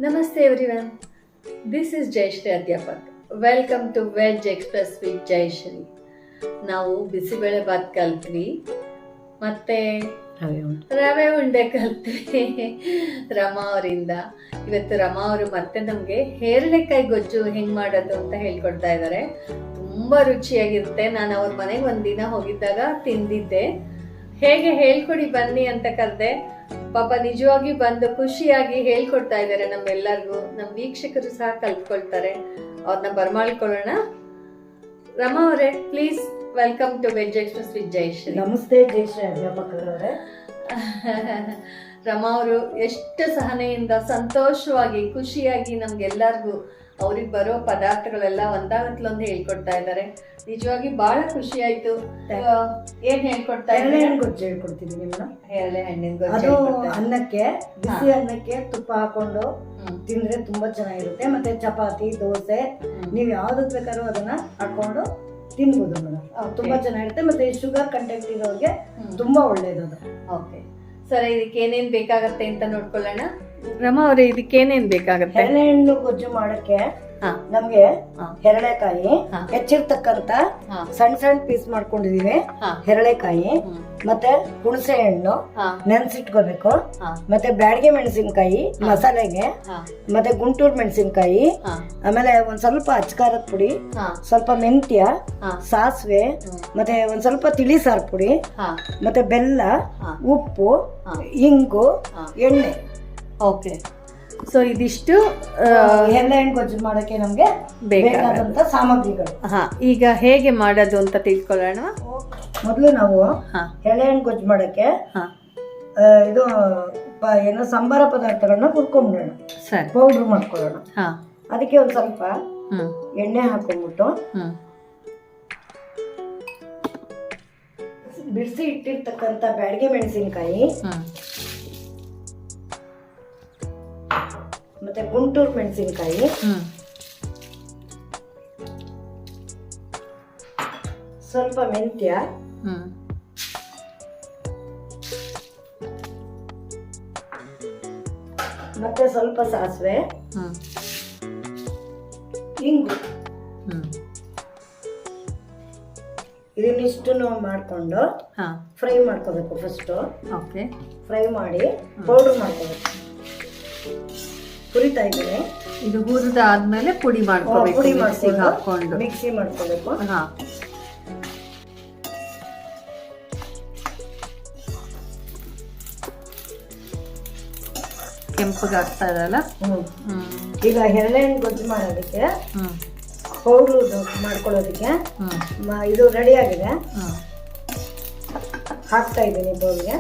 Namaste everyone. This is Jayashri Adhyapak. Welcome to Veg Express with Jayashri. ನಾವು ಬಿಸಿಬೇಳೆ ಬಾತ್ ಕಲ್ತ್ವಿ ಮತ್ತೆ ರವೆ ಉಂಡೆ ಕಲ್ತ್ವಿ ರಮಾ ಅವರಿಂದ. ಇವತ್ತು ರಮಾ ಅವರು ಮತ್ತೆ ನಮಗೆ ಹೇರಳೆಕಾಯಿ ಗೊಜ್ಜು ಹೆಂಗ್ ಮಾಡೋದು ಅಂತ ಹೇಳ್ಕೊಡ್ತಾ ಇದ್ದಾರೆ. ತುಂಬಾ ರುಚಿಯಾಗಿರುತ್ತೆ. ನಾನು ಅವ್ರ ಮನೆಗೆ ಒಂದಿನ ಹೋಗಿದ್ದಾಗ ತಿಂದಿದ್ದೆ. ಹೇಗೆ ಹೇಳ್ಕೊಡಿ ಬನ್ನಿ ಅಂತ ಕರೆದೆ. ಪಾಪ ನಿಜವಾಗಿ ಬಂದು ಖುಷಿಯಾಗಿ ಹೇಳ್ಕೊಡ್ತಾ ಇದ್ದಾರೆ ನಮ್ಮೆಲ್ಲರಿಗೂ. ನಮ್ಮ ವೀಕ್ಷಕರು ಸಹ ಕಲ್ತ್ಕೊಳ್ತಾರೆ. ಅವ್ರನ್ನ ಬರಮಾಡ್ಕೊಳ್ಳೋಣ. ರಮಾ ಅವರೇ, please welcome to veg express with Jayashree. ನಮಸ್ತೆ ಜಯಶ್ರೀ ಅಧ್ಯಾಪಕರವರೇ. ರಮಾ ಅವರು ಎಷ್ಟು ಸಹನೆಯಿಂದ ಸಂತೋಷವಾಗಿ ಖುಷಿಯಾಗಿ ನಮ್ಗೆಲ್ಲರಿಗೂ ಅವ್ರಿಗೆ ಬರೋ ಪದಾರ್ಥಗಳೆಲ್ಲ ಒಂದಾಗತ್ಲೊಂದು ಹೇಳ್ಕೊಡ್ತಾ ಇದ್ದಾರೆ. ನಿಜವಾಗಿ ಬಹಳ ಖುಷಿ ಆಯ್ತು. ಏನ್ ಹೇಳ್ಕೊಡ್ತಾ ಹರಳೆ ಹಣ್ಣು ಗೊಜ್ಜು ಹೇಳ್ಕೊಡ್ತೀನಿ ನಿಮ್ಮನ್ನ. ಹರಳೆ ಹಣ್ಣಿನ ಅದು ಗೊಜ್ಜು ಅನ್ನಕ್ಕೆ, ಬಿಸಿ ಅನ್ನಕ್ಕೆ ತುಪ್ಪ ಹಾಕೊಂಡು ತಿಂದ್ರೆ ತುಂಬಾ ಚೆನ್ನಾಗಿರುತ್ತೆ. ಮತ್ತೆ ಚಪಾತಿ, ದೋಸೆ ನೀವ್ ಯಾವ್ದಕ್ ಬೇಕಾದ್ರೂ ಅದನ್ನ ಹಾಕೊಂಡು ತಿನ್ಬೋದು ಮೇಡಮ್. ತುಂಬಾ ಚೆನ್ನಾಗಿರುತ್ತೆ. ಮತ್ತೆ ಶುಗರ್ ಕಂಟೆಂಟ್ ಇರೋರಿಗೆ ತುಂಬಾ ಒಳ್ಳೇದು ಅದು. ಓಕೆ ಸರಿ, ಇದಕ್ಕೆ ಏನೇನ್ ಬೇಕಾಗತ್ತೆ ಅಂತ ನೋಡ್ಕೊಳ್ಳೋಣ. ರಮಾ ಅವರೇ, ಇದಕ್ಕೆ ಏನೇನ್ ಬೇಕಾಗತ್ತೆ? ಹರಳೆ ಹಣ್ಣು ಗೊಜ್ಜು ಮಾಡಕ್ಕೆ ನಮ್ಗೆ ಹೆರಳೆಕಾಯಿ ಹೆಚ್ಚಿರ್ತಕ್ಕಂತ ಸಣ್ಣ ಸಣ್ಣ ಪೀಸ್ ಮಾಡ್ಕೊಂಡಿದೀವಿ. ಹೆರಳೆಕಾಯಿ ಮತ್ತೆ ಹುಣಸೆ ಹಣ್ಣು ನೆನ್ಸಿಟ್ಕೋಬೇಕು. ಮತ್ತೆ ಬ್ಯಾಡಗೆ ಮೆಣಸಿನ್ಕಾಯಿ ಮಸಾಲೆಗೆ, ಮತ್ತೆ ಗುಂಟೂರು ಮೆಣಸಿನ್ಕಾಯಿ, ಆಮೇಲೆ ಒಂದ್ ಸ್ವಲ್ಪ ಅಚ್ಕಾರದ ಪುಡಿ, ಸ್ವಲ್ಪ ಮೆಂತ್ಯ, ಸಾಸಿವೆ, ಮತ್ತೆ ಒಂದ್ ಸ್ವಲ್ಪ ತಿಳಿ ಸಾರು ಪುಡಿ, ಮತ್ತೆ ಬೆಲ್ಲ, ಉಪ್ಪು, ಇಂಗು, ಎಣ್ಣೆ. ಓಕೆ, ಸೊ ಇದಿಷ್ಟು ಹರಳೆ ಹಣ್ಣು ಗೊಜ್ಜು ಮಾಡಕ್ಕೆ ನಮ್ಗೆ ಬೇಕಾದಂತ ಸಾಮಗ್ರಿಗಳು. ಈಗ ಹೇಗೆ ಮಾಡೋದು ಅಂತ ತಿಳ್ಕೊಳ್ಳೋಣ. ಮೊದಲು ನಾವು ಹರಳೆ ಹಣ್ಣು ಗೊಜ್ಜು ಮಾಡಕ್ಕೆ ಇದು ಏನೋ ಸಂಬಾರ ಪದಾರ್ಥಗಳನ್ನ ಹುರ್ಕೊಂಡ್ಬಿಡೋಣ, ಪೌಡ್ರ್ ಮಾಡ್ಕೊಳ್ಳೋಣ. ಅದಕ್ಕೆ ಒಂದ್ ಸ್ವಲ್ಪ ಎಣ್ಣೆ ಹಾಕೊಂಡ್ಬಿಟ್ಟು ಬಿಡಿಸಿ ಇಟ್ಟಿರ್ತಕ್ಕಂಥ ಬ್ಯಾಡಗೆ ಮೆಣಸಿನ್ಕಾಯಿ ಮತ್ತೆ ಗುಂಟೂರು ಮೆಣಸಿನ್ಕಾಯಿ, ಸ್ವಲ್ಪ ಮೆಂತ್ಯ, ಮತ್ತೆ ಸ್ವಲ್ಪ ಸಾಸಿವೆ, ಇಂಗು, ಇದನ್ನಿಷ್ಟು ಮಾಡ್ಕೊಂಡು ಫ್ರೈ ಮಾಡ್ಕೋಬೇಕು. ಫಸ್ಟ್ ಫ್ರೈ ಮಾಡಿ ಪೌಡರ್ ಮಾಡ್ಕೋಬೇಕು. ಹುರಿತಾ ಇದ್ದೇನೆ. ಇದು ಹುರಿದ ಆದ್ಮೇಲೆ ಪುಡಿ ಮಾಡ್ಕೋಬೇಕು. ಪುಡಿ ಮಾಡ್ಕೊಂಡು ಮಿಕ್ಸಿ ಮಾಡ್ಕೋಬೇಕು. ಕೆಂಪಗಾಗ್ತಾ ಇದಲ್ಲ. ಈಗ ಹರಳೆ ಹಣ್ಣು ಗೊಜ್ಜು ಮಾಡೋದಕ್ಕೆ ಪೌಡ್ರು ಮಾಡ್ಕೊಳ್ಳೋದಕ್ಕೆ ಇದು ರೆಡಿ ಆಗಿದೆ. ಹಾಕ್ತಾ ಇದ್ದೀನಿ ಪೌಡ್ರಿಗೆ.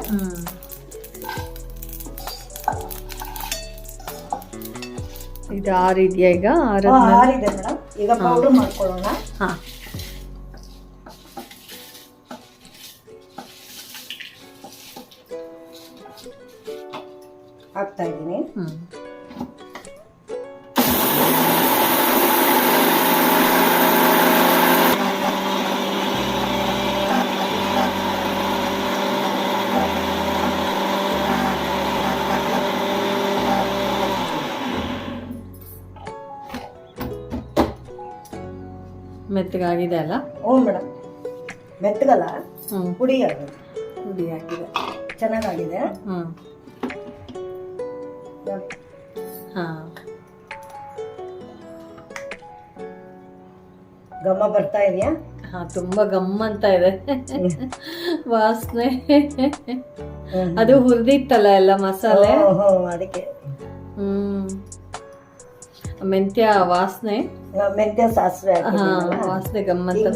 ಇದು ಆರಿದೆಯಾ? ಈಗ ಆರಿದೆ ಮೇಡಮ್. ಈಗ ಪೌಡರ್ ಮಾಡ್ಕೊಳ್ಳೋಣ. ಹಾಕ್ತಾ ಇದ್ದೀನಿ. ಮೆತ್ತಗಾಗಿದೆ ಅಲ್ಲ? ಹ್ಞೂ ಮೇಡಮ್, ಮೆತ್ತಗಲ್ಲ, ಪುಡಿ ಆಗಿದೆ. ಪುಡಿ ಆಗಿದೆ, ಚೆನ್ನಾಗಾಗಿದೆ. ಘಮ ಬರ್ತಾ ಇದೆಯಾ? ತುಂಬಾ ಗಮ್ ಅಂತ ಇದೆ ವಾಸನೆ. ಅದು ಹುರಿದಿತ್ತಲ್ಲ ಎಲ್ಲ ಮಸಾಲೆ, ಅದಕ್ಕೆ ಮೆಂತ್ಯ ವಾಸನೆ, ಮೆಂತ್ಯ ಸಾಸಿವೆ ವಾಸನೆ ಗಮ್ಮಂತ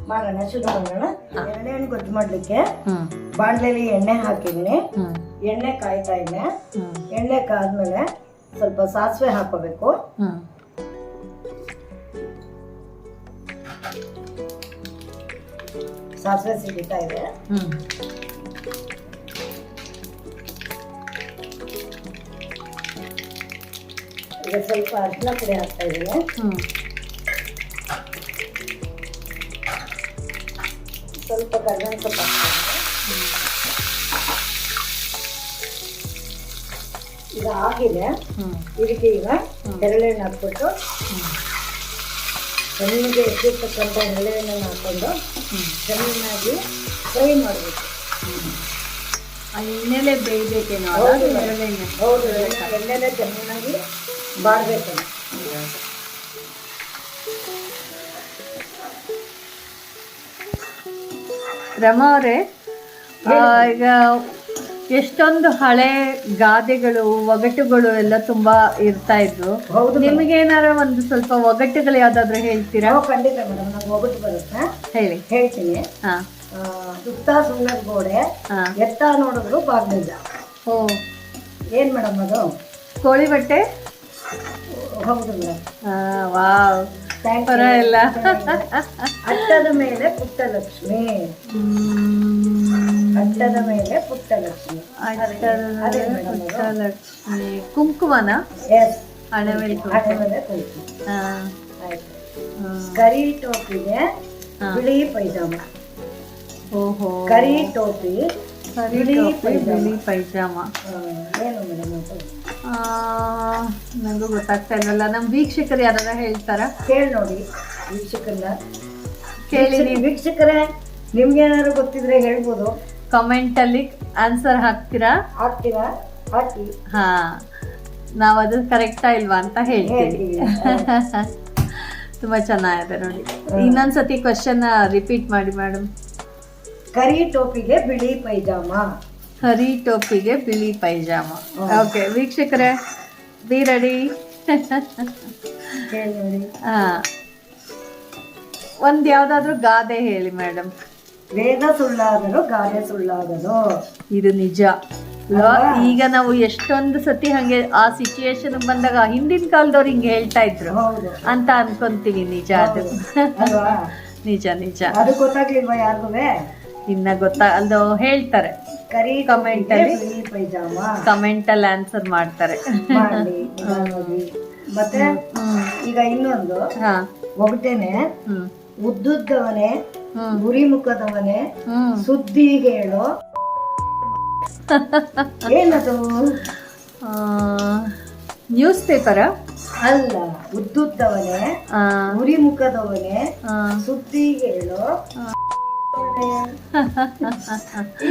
ಮಾಡೋಣ. ಶುರು ಮಾಡೋಣ. ಹರಳೆ ಹಣ್ಣು ಗೊಜ್ಜು ಮಾಡ್ಲಿಕ್ಕೆ ಬಾಣಲೆಯಲ್ಲಿ ಎಣ್ಣೆ ಹಾಕಿದ್ದೀನಿ. ಎಣ್ಣೆ ಕಾಯ್ತಾ ಇದೆ. ಎಣ್ಣೆ ಕಾದ್ಮೇಲೆ ಸ್ವಲ್ಪ ಸಾಸಿವೆ ಹಾಕೋಬೇಕು. ಸಾಸಿವೆ ಸಿಡಿತಾ ಇದೆ. ಈಗ ಸ್ವಲ್ಪ ಅರಿಶಿನ ಪುಡಿ ಹಾಕ್ತಾ ಇದ್ದೀನಿ. ಸ್ವಲ್ಪ ಕರಿಬೇವಿನ ಸೊಪ್ಪು ಹಾಕ್ತಾ ಇದ್ದೀನಿ. ಈಗ ಆಗಿದೆ. ಇದಕ್ಕೆ ಈಗ ಹರಳೆಣ್ಣೆ ಹಾಕ್ಬಿಟ್ಟು ಚೆನ್ನಾಗಿ ಎತ್ತಿರ್ತಕ್ಕಂಥ ಹರಳೆಣ್ಣೆನ ಹಾಕೊಂಡು ಚೆನ್ನಾಗಿ ಫ್ರೈ ಮಾಡಬೇಕು. ಎಣ್ಣೆಲೆ ಬೇಯಬೇಕೇನೋ? ಹೌದು, ಎಣ್ಣೆಲೆ ಚೆನ್ನಾಗಿ ಬಾಡಬೇಕು. ರಮಾ ಅವರೇ, ಈಗ ಎಷ್ಟೊಂದು ಹಳೆ ಗಾದೆಗಳು ಒಗಟುಗಳು ಎಲ್ಲ ತುಂಬಾ ಇರ್ತಾ ಇದ್ವು. ನಿಮಗೇನಾರ ಒಂದು ಸ್ವಲ್ಪ ಒಗಟುಗಳು ಯಾವ್ದಾದ್ರು ಹೇಳ್ತೀರಾ? ಖಂಡಿತ ಮೇಡಮ್, ನಂಗೆ ಒಗಟು ಬರುತ್ತೆ, ಹೇಳ್ತೀನಿ. ಸುತ್ತ ಸುಣ್ಣದ ಗೋಡೆ, ಎತ್ತ ನೋಡಿದ್ರು ಬಾಗ್ಲಿಲ್ಲ. ಓ, ಏನ್ ಮೇಡಮ್ ಅದು? ಕೋಳಿ ಬಟ್ಟೆ. ಹೌದು ಮೇಡಮ್. ವಾವ್, ಪರ ಇಲ್ಲ. ಅಟ್ಟದ ಮೇಲೆ ಪುಟ್ಟ ಲಕ್ಷ್ಮಿ, ಅಟ್ಟದ ಮೇಲೆ ಪುಟ್ಟ ಲಕ್ಷ್ಮಿ. ಪುಟ್ಟ ಲಕ್ಷ್ಮಿ ಕುಂಕುಮನ? ಎಸ್, ಹಣೆ ಮೇಲೆ ಕುಂಕುಮ. ಕರಿ ಟೋಪಿಗೆ ಬಿಳಿ ಪೈಜಾಮ. ಓಹೋ, ಕರಿ ಟೋಪಿ ಬಿಳಿ ಪೈಜಾಮ. ಏನು ಮೇಡಮ್ ಅದು? ನನಗೂ ಗೊತ್ತಾಗ್ತಾ ಇಲ್ವಲ್ಲ. ನಮ್ಮ ವೀಕ್ಷಕರು ಯಾರ ಹೇಳ್ತಾರ? ಕೇಳಿ ನೋಡಿ ವೀಕ್ಷಕರನ್ನ, ಕೇಳಿ. ವೀಕ್ಷಕರೇ, ನಿಮ್ಗೆ ಏನಾದ್ರು ಗೊತ್ತಿದ್ರೆ ಹೇಳ್ಬೋದು. ಕಮೆಂಟ್ ಅಲ್ಲಿ ಆನ್ಸರ್ ಹಾಕ್ತೀರಾ? ಹಾಕಿ. ಹಾ, ನಾವ್ ಅದು ಕರೆಕ್ಟಾ ಇಲ್ವಾ ಅಂತ ಹೇಳ್ತೀವಿ. ತುಂಬಾ ಚೆನ್ನಾಗಿದೆ ನೋಡಿ. ಇನ್ನೊಂದ್ಸತಿ ಕ್ವಶನ್ ರಿಪೀಟ್ ಮಾಡಿ ಮೇಡಮ್. ಕರಿ ಟೋಪಿಗೆ ಬಿಳಿ ಪೈಜಾಮ. ಕರಿ ಟೋಪಿಗೆ ಬಿಳಿ ಪೈಜಾಮ. ಓಕೆ ವೀಕ್ಷಕರೇ, ಬಿ ರೆಡಿ. ಒಂದ್ ಯಾವ್ದಾದ್ರು ಗಾದೆ ಹೇಳಿ ಮೇಡಮ್. ವೇದ ಸುಳ್ಳಾದರು ಗಾದೆ ಸುಳ್ಳಾದರು. ಇದು ನಿಜ. ಈಗ ನಾವು ಎಷ್ಟೊಂದು ಸತಿ ಹಂಗೆ ಆ ಸಿಚುಯೇಷನ್ ಬಂದಾಗ ಹಿಂದಿನ ಕಾಲದವ್ರು ಹಿಂಗೆ ಹೇಳ್ತಾ ಇದ್ರು ಅಂತ ಅನ್ಕೊಂತೀವಿ. ನಿಜ ಅದು. ನಿಜ ನಿಜ. ಅದು ಗೊತ್ತಾಗ್ಲಿಲ್ವಾ ಯಾರಿಗೂ? ಇನ್ನ ಅದು ಹೇಳ್ತಾರೆ. ಕರಿ ಕಮೆಂಟ್ ಅಲ್ಲಿ ಪೈಜಾಮ, ಕಮೆಂಟ್ ಅಲ್ಲಿ ಆನ್ಸರ್ ಮಾಡ್ತಾರೆ. ಮತ್ತೆ ಈಗ ಇನ್ನೊಂದು ಒಗಟೇನೆ. ಉದ್ದುದ್ದವನೇ, ಗುರಿ ಮುಖದವನೇ, ಸುದ್ದಿ ಹೇಳೋ. ಏನದು? News paper? ಅಲ್ಲ, ಉದ್ದುದ್ದವನೇ, ಗುರಿ ಮುಖದವನೇ, ಸುದ್ದಿ ಹೇಳೋ.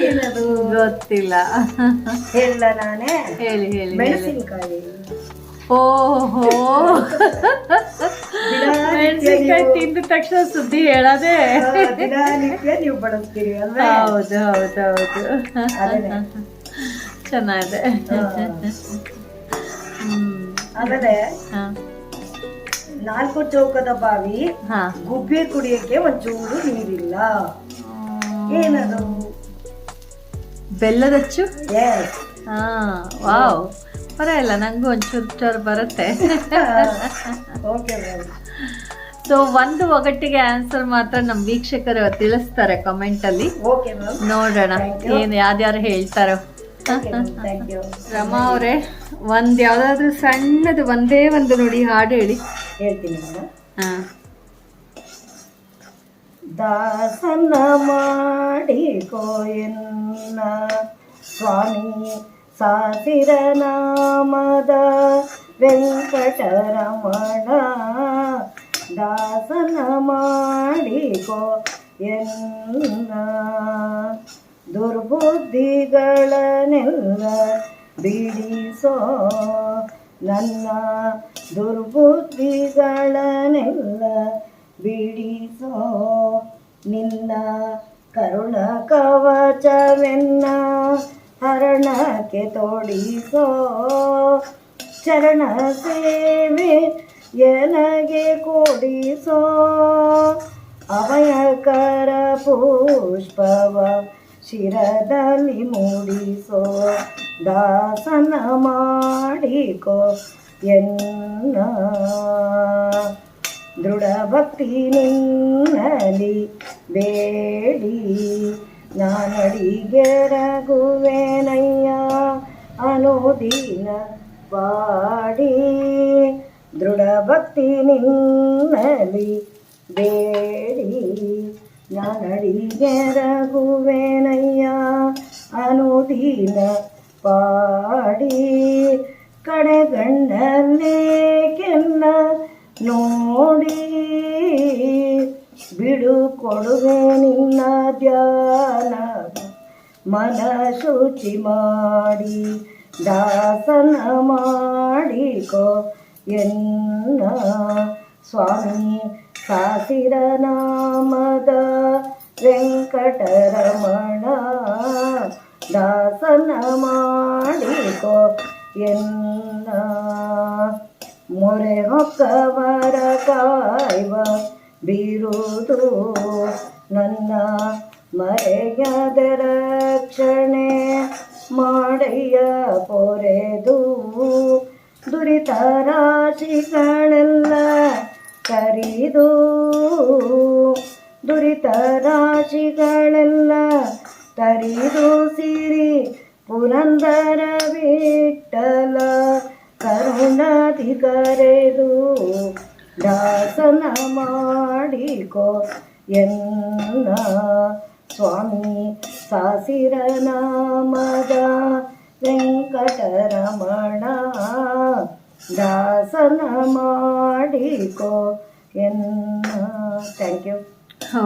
ಏನದು? ಗೊತ್ತಿಲ್ಲ. ಹೇಳ ನಾನೇ? ಹೇಳಿ ಹೇಳಿ. ಮೆಣಸಿನಕಾಯಿ. ಓಹೋ, ಮೆಣಸಿನಕಾಯಿ ತಿಂದ ತಕ್ಷಣ ಸುದ್ದಿ ಹೇಳೋದೇ. ದಿನನಿತ್ಯ ನೀವು ಬಳಸ್ತೀರಿ ಅಲ್ವಾ? ಹೌದು ಹೌದು ಹೌದು. ಚೆನ್ನಾಗಿದೆ. ಆಮೇಲೆ 4 ಚೌಕದ ಬಾವಿ, ಗುಬ್ಬಿ ಕುಡಿಯಕ್ಕೆ ಒಂಚೂರು ನೀರಿಲ್ಲ. ಏನದು? ಬೆಲ್ಲದಚ್ಚು. ಎಸ್. ವಾವ್, ಪರವಾಗಿಲ್ಲ, ನಂಗೂ ಒಂಚೂರು ಬರುತ್ತೆ. ಓಕೆ. ಸೊ ಒಂದು ಒಗಟ್ಟಿಗೆ ಆನ್ಸರ್ ಮಾತ್ರ ನಮ್ಮ ವೀಕ್ಷಕರು ತಿಳಿಸ್ತಾರೆ ಕಮೆಂಟ್ ಅಲ್ಲಿ. ನೋಡೋಣ ಏನು ಯಾವ್ದ್ಯಾರು ಹೇಳ್ತಾರೋ. ರಮಾ ಅವರೇ, ಯಾವ್ದಾದ್ರು ಸಣ್ಣದು ಒಂದೇ ಒಂದು ನೋಡಿ ಹಾಡು ಹೇಳಿ. ಹೇಳ್ತೀನಿ. ದಾಸನ ಮಾಡಿಕೋ ಎನ್ನ ಸ್ವಾಮಿ ಸಾಸಿರ ನಾಮದ ವೆಂಕಟರಮಣ. ದಾಸನ ಮಾಡಿಕೋ ಎನ್ನ ದುರ್ಬುದ್ಧಿಗಳನ್ನೆಲ್ಲ ಬಿಡಿಸೋ. ನನ್ನ ದುರ್ಬುದ್ಧಿಗಳನ್ನೆಲ್ಲ ಬಿಡಿಸೋ. ನಿನ್ನ ಕರುಣ ಕವಚವೆನ್ನ ಹರಣಕ್ಕೆ ತೋಡಿಸೋ. ಚರಣ ಸೇವೆ ಎನಗೆ ಕೊಡಿಸೋ. ಅಭಯಕರ ಪುಷ್ಪವ ಶಿರದಲ್ಲಿ ಮೂಡಿಸೋ. ದಾಸನ ಮಾಡಿಕೋ ಎನ್ನ ದೃಢ ಭಕ್ತಿ ನಿನ್ನಲಿ ಬೇಡಿ. ನಾನಡಿಗೆ ರಘುವೆನಯ್ಯ ಅನುದಿನ ಪಾಡಿ. ದೃಢ ಭಕ್ತಿ ನಿನ್ನಲಿ ಬೇಡಿ. ನಾನಡಿಗೆ ರಘುವೆನಯ್ಯ ಅನುದಿನ ಪಾಡಿ. ಕಡೆಗಣ್ಣಲ್ಲೇ ಕೆನ್ನ ನೋಡಿ ಬಿಡು ಕೊಡುವೆ ನಿನ್ನ ಧ್ಯಾನ ಮನ ಶುಚಿ ಮಾಡಿ ದಾಸನ ಮಾಡಿಕೋ ಎನ್ನ ಸ್ವಾಮಿ ಸಾಸಿರ ನಾಮದ ವೆಂಕಟರಮಣ ದಾಸನ ಮಾಡಿಕೋ ಎನ್ನ ಮೊರೆ ಹೊಕ್ಕವರ ಕಾಯುವ ಬಿರುದು ನನ್ನ ಮರೆಯದ ರಕ್ಷಣೆ ಮಾಡಯ್ಯ ಪೊರೆದು ದುರಿತ ರಾಶಿಗಳೆಲ್ಲ ಕರಿದು ದುರಿತ ರಾಶಿಗಳೆಲ್ಲ ತರಿದು ಸಿರಿ ಪುರಂದರ ವಿಠಲ ಕರುಣಾದಿ ಕರೆದು ದಾಸನ ಮಾಡಿಕೋ ಎನ್ನ ಸ್ವಾಮಿ ಸಾಸಿರ ನಾಮದ ವೆಂಕಟರಮಣ ದಾಸನ ಮಾಡಿಕೋ ಎನ್ನ. Thank you.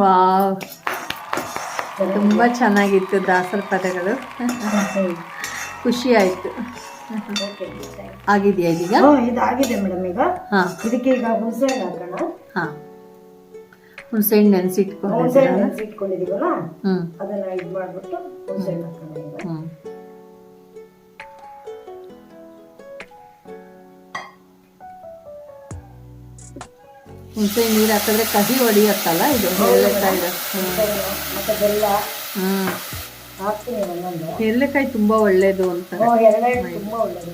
ವಾವ್, ತುಂಬ ಚೆನ್ನಾಗಿತ್ತು ದಾಸರ ಪದಗಳು. ಖುಷಿ ಆಯಿತು. ಆಗಿದೆಯಾ ಇದೀಗ? ಇದಾಗಿದೆ ಮೇಡಮ್. ಈಗ ಹಾಂ, ಇದಕ್ಕೆ ಈಗ ಹುಣಸೆಹಣ್ಣು ಹಾಕೋಣ. ಹಾಂ, ಹುಣಸೆಹಣ್ಣು ನೆನೆಸಿಟ್ಕೊಂಡಿದ್ದೀವಲ್ಲ ಹ್ಞೂ ಅದನ್ನ ಇದು ಮಾಡಿಬಿಟ್ಟು ಹುಣಸೆಹಣ್ಣು ಹಾಕೋಣ ಈಗ. ಹ್ಞೂ ಹುಣಸೆ ನೀರು ಹಾಕಿದ್ರೆ ಕಹಿ ಹೊಡಿಯತ್ತಲ್ಲ ಇದು ಎಳ್ಳೆಕಾಯಿ. ಮತ್ತೆ ಬೆಲ್ಲ ಹ್ಞೂ, ಹಾಕ್ತೀನಿ ಒಂದೊಂದು. ಎಳ್ಳೆಕಾಯಿ ತುಂಬ ಒಳ್ಳೇದು ಅಂತ. ಎಳ್ಳೆಣ್ಣೆ ತುಂಬಾ ಒಳ್ಳೇದು.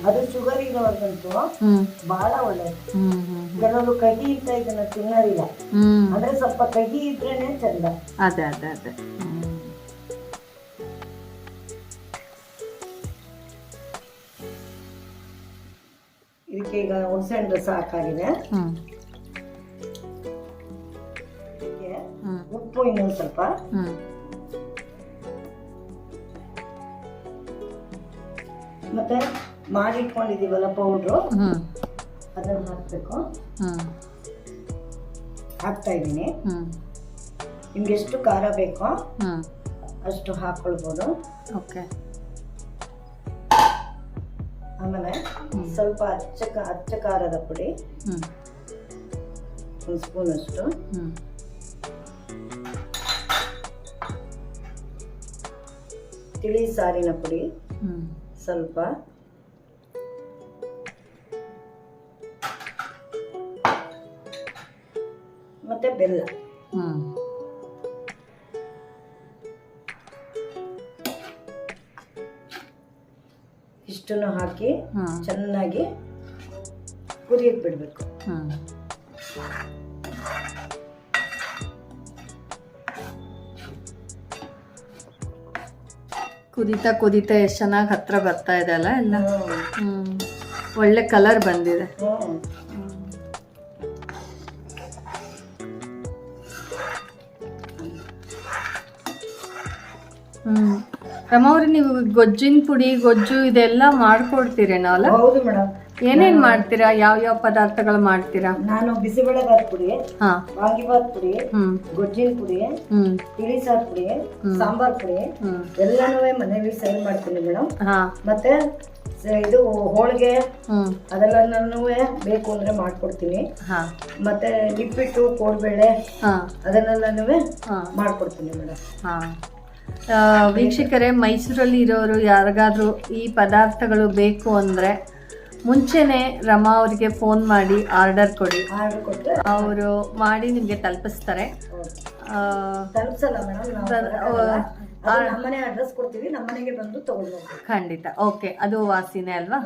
ಅದು ಶುಗರ್ ಇರೋರ್ಗಂತೂ ಬಹಳ ಒಳ್ಳೇದು. ಕೆಲವರು ಕಹಿ ಇದ್ದ ಇದನ್ನ ತಿನ್ನೋದಿಲ್ಲ. ಅಂದ್ರೆ ಸ್ವಲ್ಪ ಕಹಿ ಇದ್ರೇನೆ ಚಂದ. ಅದೇ ಅದೇ ಅದೇ. ಇದಕ್ಕೆ ಈಗ ಹುಣಸೆಹಣ್ಣು ರಸ ಹಾಕಾಗಿದೆ. ಉಪ್ಪು ಇನ್ನೊಂದು ಸ್ವಲ್ಪ, ಮತ್ತೆ ಮಾಡಿಟ್ಕೊಂಡಿದೀವಲ್ಲ ಪೌಡ್ರು ಅದನ್ನ ಹಾಕ್ಬೇಕು. ಹಾಕ್ತಾ ಇದ್ದೀನಿ. ನಿಮ್ಗೆ ಎಷ್ಟು ಖಾರ ಬೇಕೋ ಅಷ್ಟು ಹಾಕೊಳ್ಬೋದು. ಓಕೆ. ಆಮೇಲೆ ಸ್ವಲ್ಪ ಅಚ್ಚ ಖಾರದ ಪುಡಿ ಒಂದು ಸ್ಪೂನ್ ಅಷ್ಟು, ತಿಳಿ ಸಾರಿನ ಪುಡಿ ಸ್ವಲ್ಪ, ಮತ್ತೆ ಬೆಲ್ಲ. ಇಷ್ಟನ್ನು ಹಾಕಿ ಚೆನ್ನಾಗಿ ಕುದಿಯಕ್ಕೆ ಬಿಡಬೇಕು. ಕುದೀತಾ ಕುದೀತಾ ಎಷ್ಟು ಚೆನ್ನಾಗಿ ಹತ್ರ ಬರ್ತಾ ಇದೆ ಅಲ್ಲ ಎಲ್ಲ. ಒಳ್ಳೆ ಕಲರ್ ಬಂದಿದೆ. ರಮಾವ್ರಿ, ನೀವು ಗೊಜ್ಜಿನ ಪುಡಿ ಗೊಜ್ಜು ಇದೆಲ್ಲ ಮಾಡ್ಕೊಡ್ತೀರೇನೋ ಅಲ್ಲ? ಹೌದು ಮೇಡಮ್. ಏನೇನ್ ಮಾಡ್ತೀರಾ? ಯಾವ ಪದಾರ್ಥಗಳು ಮಾಡ್ತೀರಾ? ನಾನು ಬಿಸಿಬೇಳೆಬಾತ್ ಪುಡಿ, ವಾಂಗಿಬಾತ್ ಪುಡಿ, ಗೊಜ್ಜಿನ ಪುಡಿ, ತಿಳಿ ಸಾರು ಪುಡಿ, ಸಾಂಬಾರ್ ಪುಡಿ ಎಲ್ಲಾನು ಮನೇಲಿ ಸೇಲ್ ಮಾಡ್ತೀನಿ ಮೇಡಮ್. ಮತ್ತೆ ಇದು ಹೋಳಿಗೆ ಅದೆಲ್ಲನೂ ಬೇಕು ಅಂದ್ರೆ ಮಾಡ್ಕೊಡ್ತೀನಿ. ಮತ್ತೆ ನಿಪ್ಪಿಟ್ಟು ಕೋಡ್ಬೇಳೆ ಅದನ್ನೆಲ್ಲನೂ ಮಾಡ್ಕೊಡ್ತೀನಿ ಮೇಡಮ್. ವೀಕ್ಷಕರೇ, ಮೈಸೂರಲ್ಲಿ ಇರೋರು ಯಾರಿಗಾದ್ರೂ ಈ ಪದಾರ್ಥಗಳು ಬೇಕು ಅಂದರೆ ಮುಂಚೆನೆ ರಮಾ ಅವರಿಗೆ ಫೋನ್ ಮಾಡಿ ಆರ್ಡರ್ ಕೊಡಿ. ಅವರು ಮಾಡಿ ನಿಮಗೆ ತಲುಪಿಸ್ತಾರೆ. ನಮ್ಮನೆ ಅಡ್ರೆಸ್ ಕೊಡ್ತೀವಿ, ನಮ್ಮನೆಗೆ ಬಂದು ತಗೊಂಡು ಹೋಗ್ತೀವಿ. ಖಂಡಿತ. ಓಕೆ, ಅದು ವಾಸಿನೇ ಅಲ್ವಾ?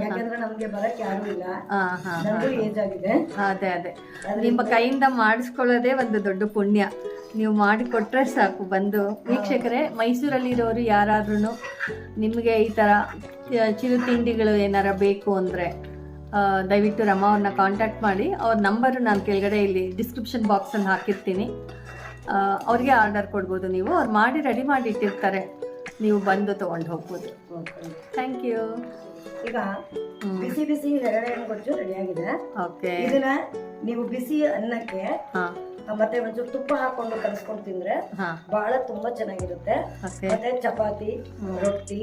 ಯಾಕಂದ್ರೆ ನಮ್ಗೆ ಬರಕ್ಕೆ ಯಾರು ಇಲ್ಲ, ಏಜ್ ಆಗಿದೆ. ಅದೇ ಅದೇ, ನಿಮ್ಮ ಕೈಯಿಂದ ಮಾಡಿಸ್ಕೊಳ್ಳೋದೇ ಒಂದು ದೊಡ್ಡ ಪುಣ್ಯ. ನೀವು ಮಾಡಿಕೊಟ್ರೆ ಸಾಕು ಬಂದು. ವೀಕ್ಷಕರೇ, ಮೈಸೂರಲ್ಲಿರೋರು ಯಾರಾದ್ರೂ ನಿಮಗೆ ಈ ಥರ ಚಿರು ತಿಂಡಿಗಳು ಏನಾರ ಬೇಕು ಅಂದರೆ ದಯವಿಟ್ಟು ರಮಾ ಅವ್ರನ್ನ ಕಾಂಟ್ಯಾಕ್ಟ್ ಮಾಡಿ. ಅವ್ರ ನಂಬರು ನಾನು ಕೆಳಗಡೆ ಇಲ್ಲಿ ಡಿಸ್ಕ್ರಿಪ್ಷನ್ ಬಾಕ್ಸಲ್ಲಿ ಹಾಕಿರ್ತೀನಿ. ಅವ್ರಿಗೆ ಆರ್ಡರ್ ಕೊಡ್ಬೋದು ನೀವು. ಅವ್ರು ಮಾಡಿ ರೆಡಿ ಮಾಡಿ ಇಟ್ಟಿರ್ತಾರೆ, ನೀವು ಬಂದು ತೊಗೊಂಡು ಹೋಗ್ಬೋದು. Thank you. ಈಗ ಬಿಸಿ ಬಿಸಿ ಹೆರಳೆ ಹಣ್ಣು ಗೊಜ್ಜು ರೆಡಿಯಾಗಿದೆ. ಓಕೆ. ಇದನ್ನ ನೀವು ಬಿಸಿ ಅನ್ನಕ್ಕೆ ಮತ್ತೆ ಒಂಚೂರು ತುಪ್ಪ ಹಾಕೊಂಡು ಕಲಿಸ್ಕೊಂಡು ತಿಂದ್ರೆ ಬಹಳ ತುಂಬಾ ಚೆನ್ನಾಗಿರುತ್ತೆ. ಮತ್ತೆ ಚಪಾತಿ, ರೊಟ್ಟಿ,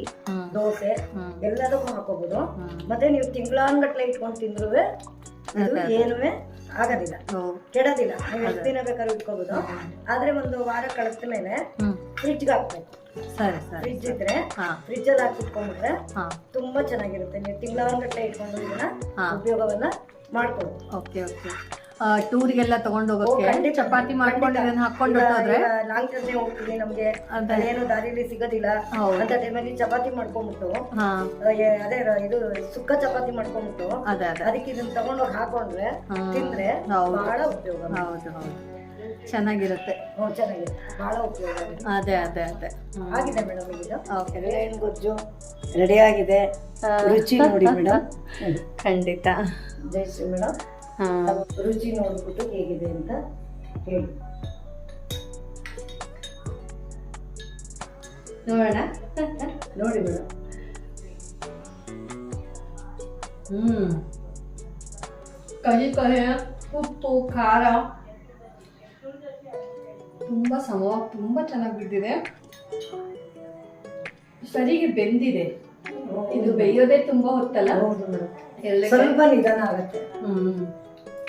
ದೋಸೆ ಎಲ್ಲದಕ್ಕೂ ಹಾಕೋಬಹುದು. ಮತ್ತೆ ನೀವು ತಿಂಗಳಾನ್ಗಟ್ಲೆ ಇಟ್ಕೊಂಡು ತಿಂದ್ರು ಇದು ಏನೂ ಆಗೋದಿಲ್ಲ, ಕೆಡೋದಿಲ್ಲ. ನೀವು ಎಷ್ಟು ದಿನ ಬೇಕಾದ್ರೂ ಇಟ್ಕೋಬಹುದು. ಆದ್ರೆ ಒಂದು ವಾರ ಕಳೆದ ಮೇಲೆ ಫ್ರಿಜ್ಗೆ ಹಾಕ್ಬೇಕು. ಫ್ರಿಜ್ ಇದ್ರೆ ಫ್ರಿಜ್ ಅಲ್ಲಿ ಹಾಕಿಟ್ಕೊಂಡ್ರೆ ತುಂಬಾ ಚೆನ್ನಾಗಿರುತ್ತೆ. ನೀವು ತಿಂಗಳಾನ್ಗಟ್ಲೆ ಇಟ್ಕೊಂಡು ಇದನ್ನ ಉಪಯೋಗವನ್ನ ಮಾಡ್ಬೋದು. Okay okay. ಟೂರಿಗೆಲ್ಲ ತಗೊಂಡೋಗೋಕೆ ಚಪಾತಿ ಮಾಡ್ಕೊಂಡು ಇದನ್ನ ಹಾಕೊಂಡು ಹೋದ್ರೆ ಲಾಂಗ್ ಜರ್ನಿ ಹೋಗ್ತೀವಿ, ನಮ್ಗೆ ಏನು ದಾರಿಲಿ ಸಿಗೋದಿಲ್ಲ ಅಂತ ಟೈಮಲ್ಲಿ ಚಪಾತಿ ಮಾಡ್ಕೊಂಡ್ಬಿಟ್ಟು ಅದೇ ಇದು ಸುಕ್ಕ ಚಪಾತಿ ಮಾಡ್ಕೊಂಡ್ಬಿಟ್ಟು ಅದಕ್ಕೆ ಇದನ್ನ ತಗೊಂಡೋಗಿ ಹಾಕೊಂಡ್ರೆ ತಿಂದ್ರೆ ಬಹಳ ಉಪಯೋಗ. ಹೌದು ಹೌದು, ಚೆನ್ನಾಗಿರುತ್ತೆ. ಚೆನ್ನಾಗಿರುತ್ತೆ, ಬಹಳ ಉಪಯೋಗ. ಅದೇ ಅದೇ ಅದೇ ಆಗಿದೆ ಮೇಡಮ್. ಈಗ ಹೆರಳೆ ಗೊಜ್ಜು ರೆಡಿ ಆಗಿದೆ. ರುಚಿ ನೋಡಿ ಮೇಡಮ್. ಖಂಡಿತ. ಜಯಶ್ರೀ ಮೇಡಮ್, ರುಚಿ ನೋಡ್ಬಿಟ್ಟು ಹೇಗಿದೆ ಅಂತ ಹೇಳಿ. ನೋಡೋಣ. ನೋಡಿ ಮೇಡಮ್. ಕಹಿ ಕಹಿ, ಉಪ್ಪು, ಖಾರ ತುಂಬಾ ಸಮವಾಗಿ ತುಂಬಾ ಚೆನ್ನಾಗಿ ಬಿದ್ದಿದೆ. ಸರಿಗೆ ಬೆಂದಿದೆ. ಇದು ಬೇಯೋದೇ ತುಂಬಾ ಹೊತ್ತಲ್ಲ, ಸ್ವಲ್ಪ ನಿಧಾನ ಆಗುತ್ತೆ.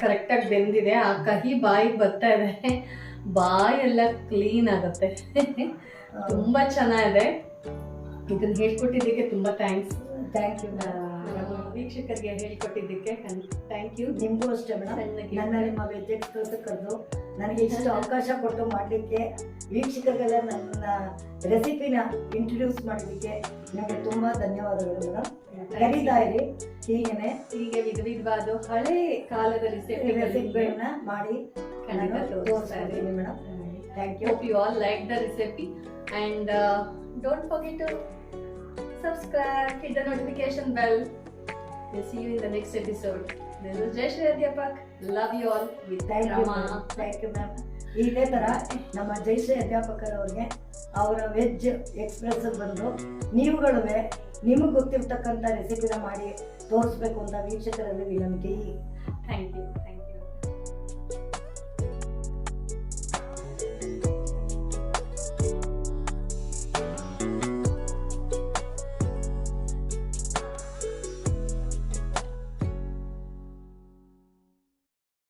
ಕರೆಕ್ಟಾಗಿ ಬೆಂದಿದೆ. ಆ ಕಹಿ ಬಾಯಿಗೆ ಬರ್ತಾ ಇದೆ, ಬಾಯೆಲ್ಲ ಕ್ಲೀನ್ ಆಗುತ್ತೆ. ತುಂಬಾ ಚೆನ್ನಾಗಿದೆ. ಇದನ್ನ ಹೇಳ್ಕೊಟ್ಟಿದ್ದಕ್ಕೆ ತುಂಬಾ ಥ್ಯಾಂಕ್ಸ್. Thank you. ವೀಕ್ಷಕರಿಗೆ ಹೇಳಿಕೊಟ್ಟಿದ್ದಕ್ಕೆ ಥ್ಯಾಂಕ್ ಯು. ನಿಮಗೂ ಅಷ್ಟೇ ಮೇಡಮ್. ನನ್ನ ನಿಮ್ಮ ವೆಜ್ ಎಕ್ಸ್ಪ್ರೆಸ್ ಕರೆದು ನನಗೆ ಇಷ್ಟು ಅವಕಾಶ ಕೊಟ್ಟು ಮಾಡಲಿಕ್ಕೆ, ವೀಕ್ಷಕರಿಗೆಲ್ಲ ನನ್ನ ರೆಸಿಪಿನ ಇಂಟ್ರೊಡ್ಯೂಸ್ ಮಾಡಲಿಕ್ಕೆ ನಿಮಗೆ ತುಂಬ ಧನ್ಯವಾದಗಳು ಮೇಡಮ್. ಕರೀತಾ ಇರಿ, ಹೀಗೆ ವಿಧ ವಿಧವಾದ ಹಳೆ ಕಾಲದ ರೆಸಿಪಿಗಳನ್ನ ಮಾಡಿ ತೋರಿಸ್ತಾ ಇದ್ದೀನಿ madam. Thank you. Hope you all like the recipe and don't forget to subscribe, hit the notification bell. We'll see you in the next episode. This is Jayashree Adhyapak. Love you all with Rama. Thank you ma'am. ಇದೇ ಥರ ನಮ್ಮ ಜಯಶ್ರೀ ಅಧ್ಯಾಪಕರವ್ರಿಗೆ ಅವರ veg express ಬಂದು ನೀವುಗಳುವೆ ನಿಮಗೆ ಗೊತ್ತಿರ್ತಕ್ಕಂಥ ರೆಸಿಪಿನ ಮಾಡಿ ತೋರಿಸ್ಬೇಕು ಅಂತ ವೀಕ್ಷಕರಲ್ಲಿ ವಿನಂತಿ. Thank you.